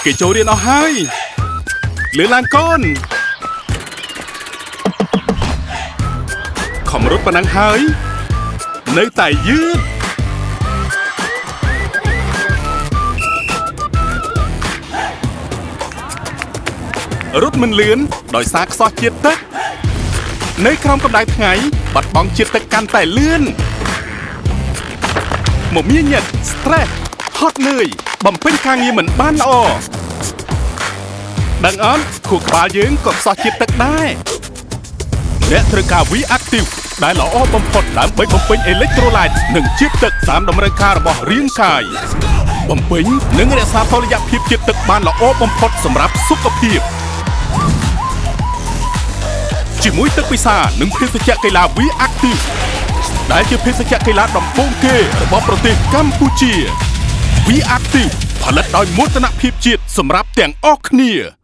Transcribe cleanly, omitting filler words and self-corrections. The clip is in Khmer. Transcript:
គេចូលរៀនអស់ហើយលឿនឡើងកូនខំរត់ប៉ុណ្ណឹងហើយនៅតែយឺតរត់មិនលឿនដោយសារខ្សោះជាតិទឹកនៅក្រោមកម្ដៅថ្ងៃបាត់បង់ជាតិទឹកកាន់តែលឿនមមាញឹក stress ហត់នឿយបំពេញការងារមិនបានល្អដឹងអត់ខួរក្បាលយើងក៏ខ្សោះជាតិទឹកដែរអ្នកត្រូវការ V Active ដែលល្អបំផុតដើម្បីបំពេញអេឡិចត្រូឡែតនិងជាតិទឹកតាមតម្រូវការរបស់រាងកាយបំពេញនិងរក្សាតុល្យភាពជាតិទឹកបានល្អបំផុតសម្រាប់សុខភាពជាមួយទឹកពិសានិងភេសជ្ជៈកីឡា V Active ដែលជាភេសជ្ជៈកីឡាដំបូងគេរបស់ប្រទេសកម្ពុជា V Active ផលិតដោយមោទនភាពជាតិសម្រាប់ទាំងអស់គ្នា